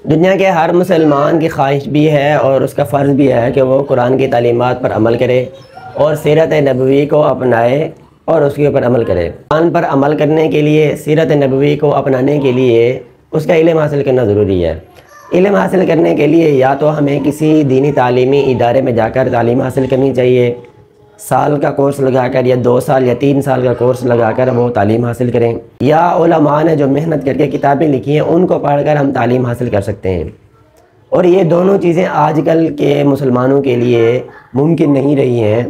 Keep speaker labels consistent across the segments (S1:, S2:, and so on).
S1: دنیا کے ہر مسلمان کی خواہش بھی ہے اور اس کا فرض بھی ہے کہ وہ قرآن کی تعلیمات پر عمل کرے اور سیرت نبوی کو اپنائے اور اس کے اوپر عمل کرے۔ قرآن پر عمل کرنے کے لیے، سیرت نبوی کو اپنانے کے لیے اس کا علم حاصل کرنا ضروری ہے۔ علم حاصل کرنے کے لیے یا تو ہمیں کسی دینی تعلیمی ادارے میں جا کر تعلیم حاصل کرنی چاہیے، سال کا کورس لگا کر یا 2 سال یا 3 سال کا کورس لگا کر وہ تعلیم حاصل کریں، یا علماء نے جو محنت کر کے کتابیں لکھی ہیں ان کو پڑھ کر ہم تعلیم حاصل کر سکتے ہیں۔ اور یہ دونوں چیزیں آج کل کے مسلمانوں کے لیے ممکن نہیں رہی ہیں،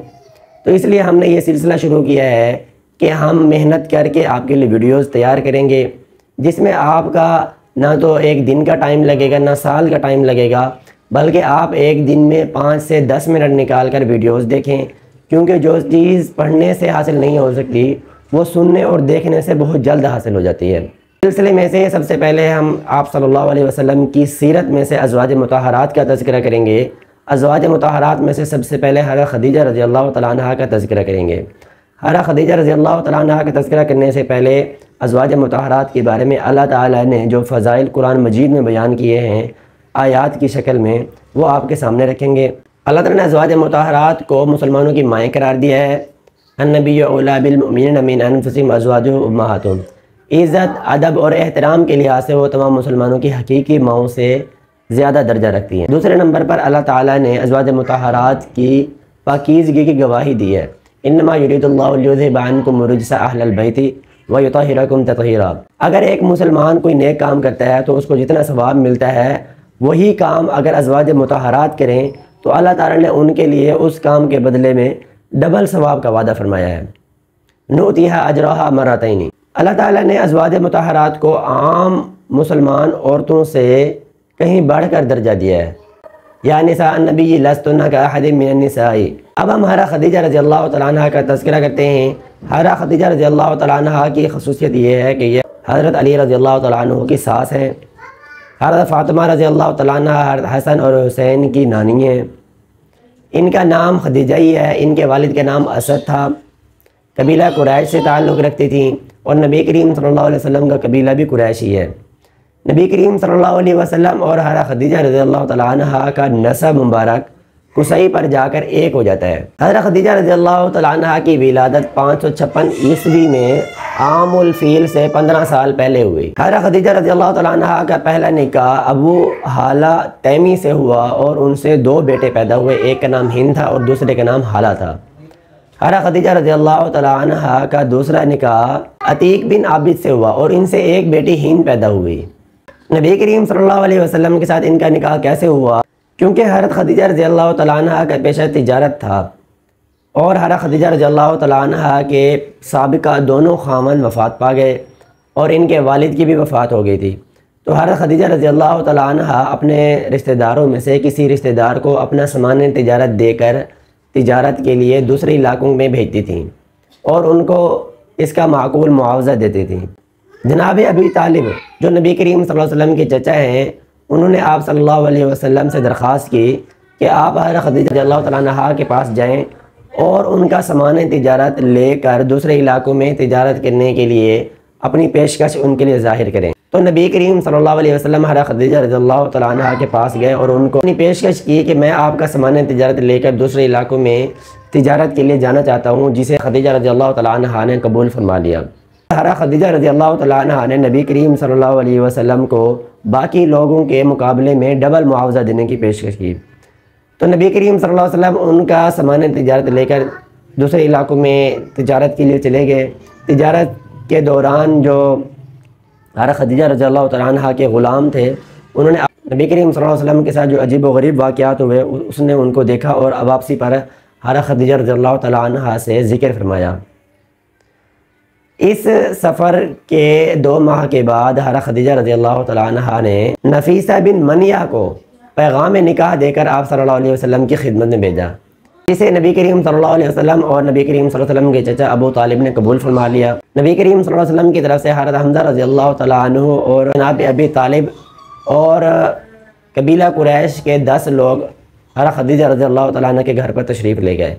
S1: تو اس لیے ہم نے یہ سلسلہ شروع کیا ہے کہ ہم محنت کر کے آپ کے لیے ویڈیوز تیار کریں گے، جس میں آپ کا نہ تو ایک دن کا ٹائم لگے گا نہ سال کا ٹائم لگے گا، بلکہ آپ ایک دن میں 5 سے 10 منٹ نکال کر ویڈیوز دیکھیں، کیونکہ جو چیز پڑھنے سے حاصل نہیں ہو سکتی وہ سننے اور دیکھنے سے بہت جلد حاصل ہو جاتی ہے۔ سلسلے میں سے سب سے پہلے ہم آپ صلی اللہ علیہ وسلم کی سیرت میں سے ازواج مطہرات کا تذکرہ کریں گے۔ ازواج مطہرات میں سے سب سے پہلے حضرت خدیجہ رضی اللہ تعالیٰ عنہا کا تذکرہ کریں گے۔ حضرت خدیجہ رضی اللہ تعالیٰ عنہا کا تذکرہ کرنے سے پہلے ازواج مطہرات کے بارے میں اللہ تعالیٰ نے جو فضائل قرآن مجید میں بیان کیے ہیں آیات کی شکل میں، وہ آپ کے سامنے رکھیں گے۔ اللہ تعالیٰ نے ازواج مطہرات کو مسلمانوں کی مائیں قرار دیا ہے۔ النبی اولیٰ بالمؤمنین من انفسہم ازواجہ امہاتہم، عزت، ادب اور احترام کے لحاظ سے وہ تمام مسلمانوں کی حقیقی ماؤں سے زیادہ درجہ رکھتی ہیں۔ دوسرے نمبر پر اللہ تعالیٰ نے ازواج مطہرات کی پاکیزگی کی گواہی دی ہے۔ انما یرید اللہ لیذھب عنکم الرجس اہل البیت ویطہرکم تطہیرا۔ اگر ایک مسلمان کوئی نیک کام کرتا ہے تو اس کو جتنا ثواب ملتا ہے، وہی کام اگر ازواج مطہرات کریں تو اللہ تعالیٰ نے ان کے لیے اس کام کے بدلے میں ڈبل ثواب کا وعدہ فرمایا ہے۔ نؤتیہا اجرہا مرتین۔ اللہ تعالیٰ نے ازواج مطہرات کو عام مسلمان عورتوں سے کہیں بڑھ کر درجہ دیا ہے۔ یا نساء النبی لستن کاحد من النساء۔ اب ہم حضرت خدیجہ رضی اللہ تعالیٰ عنہ کا تذکرہ کرتے ہیں۔ حضرت خدیجہ رضی اللہ تعالیٰ عنہ کی خصوصیت یہ ہے کہ یہ حضرت علی رضی اللہ تعالیٰ عنہ کی ساس ہیں۔ حضرت فاطمہ رضی اللہ تعالیٰ عنہ حضرت حسن اور حسین کی نانی ہیں۔ ان کا نام خدیجہ ہی ہے۔ ان کے والد کا نام اسد تھا، قبیلہ قریش سے تعلق رکھتی تھیں، اور نبی کریم صلی اللہ علیہ وسلم کا قبیلہ بھی قریشی ہے۔ نبی کریم صلی اللہ علیہ وسلم اور حضرت خدیجہ رضی اللہ تعالیٰ عنہ کا نسب مبارک قصی پر جا کر ایک ہو جاتا ہے۔ حضرت خدیجہ رضی اللہ تعالیٰ عنہ کی ولادت 556 عیسوی میں عام الفیل سے 15 سال پہلے ہوئی۔ حضرت خدیجہ رضی اللہ تعالیٰ عنہ کا پہلا نکاح ابو حالہ تیمی سے ہوا اور ان سے 2 بیٹے پیدا ہوئے، ایک کا نام ہند تھا اور دوسرے کا نام حالہ تھا۔ حضرت خدیجہ رضی اللہ تعالیٰ عنہ کا دوسرا نکاح عتیق بن عابد سے ہوا اور ان سے ایک بیٹی ہند پیدا ہوئی۔ نبی کریم صلی اللہ علیہ وسلم کے ساتھ ان کا نکاح کیسے ہوا؟ کیونکہ حضرت خدیجہ رضی اللہ تعالیٰ عنہ کا پیشہ تجارت تھا، اور حضرت خدیجہ رضی اللہ تعالیٰ عنہ کے سابقہ دونوں خاوند وفات پا گئے اور ان کے والد کی بھی وفات ہو گئی تھی، تو حضرت خدیجہ رضی اللہ تعالیٰ عنہ اپنے رشتہ داروں میں سے کسی رشتہ دار کو اپنا سامان تجارت دے کر تجارت کے لیے دوسرے علاقوں میں بھیجتی تھیں اور ان کو اس کا معقول معاوضہ دیتی تھیں۔ جناب ابی طالب جو نبی کریم صلی اللہ علیہ وسلم کے چچا ہیں، انہوں نے آپ صلی اللہ علیہ وسلم سے درخواست کی کہ آپ حضرت خدیجہ رضی اللہ تعالیٰ عنہ کے پاس جائیں اور ان کا سامان تجارت لے کر دوسرے علاقوں میں تجارت کرنے کے لیے اپنی پیشکش ان کے لیے ظاہر کریں۔ تو نبی کریم صلی اللہ علیہ وسلم حضرت خدیجہ رضی اللہ تعالیٰ عنہ کے پاس گئے اور ان کو اپنی پیشکش کی کہ میں آپ کا سامان تجارت لے کر دوسرے علاقوں میں تجارت کے لیے جانا چاہتا ہوں، جسے خدیجہ رضی اللہ تعالیٰ عنہ نے قبول فرما لیا۔ حضرت خدیجہ رضی اللہ تعالیٰ عنہ نے نبی کریم صلی اللہ علیہ وسلم کو باقی لوگوں کے مقابلے میں ڈبل معاوضہ دینے کی پیشکش کی، تو نبی کریم صلی اللہ علیہ وسلم ان کا سامان تجارت لے کر دوسرے علاقوں میں تجارت کے لیے چلے گئے۔ تجارت کے دوران جو حضرت خدیجہ رضی اللہ تعالیٰ عنہ کے غلام تھے، انہوں نے نبی کریم صلی اللہ علیہ وسلم کے ساتھ جو عجیب و غریب واقعات ہوئے اس نے ان کو دیکھا اور واپسی پر حضرت خدیجہ رضی اللہ تعالیٰ عنہ سے ذکر فرمایا۔ اس سفر کے 2 ماہ کے بعد حضرت خدیجہ رضی اللہ تعالیٰ عنہ نے نفیسہ بن منیہ کو پیغام نکاح دے کر آپ صلی اللہ علیہ وسلم کی خدمت میں بھیجا، جسے نبی کریم صلی اللہ علیہ وسلم اور نبی کریم صلی اللہ علیہ وسلم کے چچا ابو طالب نے قبول فرما لیا۔ نبی کریم صلی اللہ علیہ وسلم کی طرف سے حضرت حمزہ رضی اللہ تعالیٰ عنہ اور جناب ابی طالب اور قبیلہ قریش کے 10 لوگ حضرت خدیجہ رضی اللہ تعالیٰ عنہ کے گھر پر تشریف لے گئے۔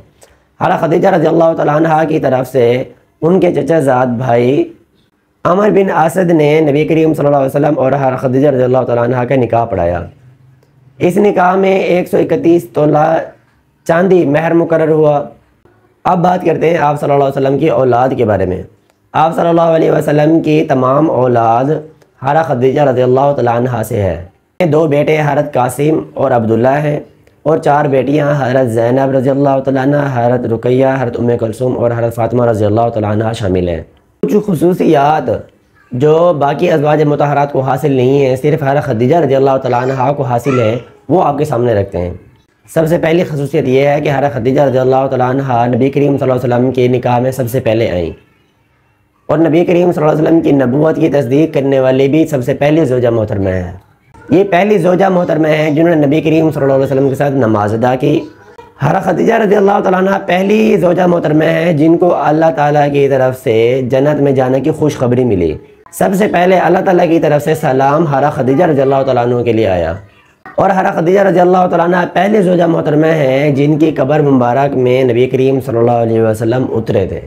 S1: حضرت خدیجہ رضی اللہ تعالیٰ عنہ کی طرف سے ان کے چچا زاد بھائی عامر بن اسد نے نبی کریم صلی اللہ علیہ وسلم اور خدیجہ رضی اللہ تعالیٰ عنہ کا نکاح پڑھایا۔ اس نکاح میں 131 تولہ چاندی مہر مقرر ہوا۔ اب بات کرتے ہیں آپ صلی اللہ علیہ وسلم کی اولاد کے بارے میں۔ آپ صلی اللہ علیہ وسلم کی تمام اولاد حضرت خدیجہ رضی اللہ تعالیٰ عنہ سے ہے۔ 2 بیٹے حضرت قاسم اور عبداللہ ہیں، اور 4 بیٹیاں حضرت زینب رضی اللہ تعالیٰ عنہ، حضرت رقیہ، حضرت ام کلثوم اور حضرت فاطمہ رضی اللہ تعالیٰ عنہ شامل ہیں۔ کچھ خصوصیات جو باقی ازواج مطہرات کو حاصل نہیں ہیں، صرف حضرت خدیجہ رضی اللہ تعالیٰ عنہ کو حاصل ہیں، وہ آپ کے سامنے رکھتے ہیں۔ سب سے پہلی خصوصیت یہ ہے کہ حضرت خدیجہ رضی اللہ تعالیٰ عنہ نبی کریم صلی اللہ علیہ وسلم کے نکاح میں سب سے پہلے آئیں، اور نبی کریم صلی اللہ علیہ وسلم کی نبوت کی تصدیق کرنے والی بھی سب سے پہلی زوجہ محترمہ ہے۔ یہ پہلی زوجہ محترمہ ہیں جنہوں نے نبی کریم صلی اللہ علیہ وسلم کے ساتھ نماز ادا کی۔ حضرت خدیجہ رضی اللہ تعالیٰ عنہ پہلی زوجہ محترمہ ہیں جن کو اللہ تعالیٰ کی طرف سے جنت میں جانے کی خوشخبری ملی۔ سب سے پہلے اللہ تعالیٰ کی طرف سے سلام حضرت خدیجہ رضی اللہ تعالیٰ عنہ کے لیے آیا، اور حضرت خدیجہ رضی اللہ تعالیٰ عنہ پہلے زوجہ محترمہ ہیں جن کی قبر مبارک میں نبی کریم صلی اللہ علیہ وسلم اترے تھے۔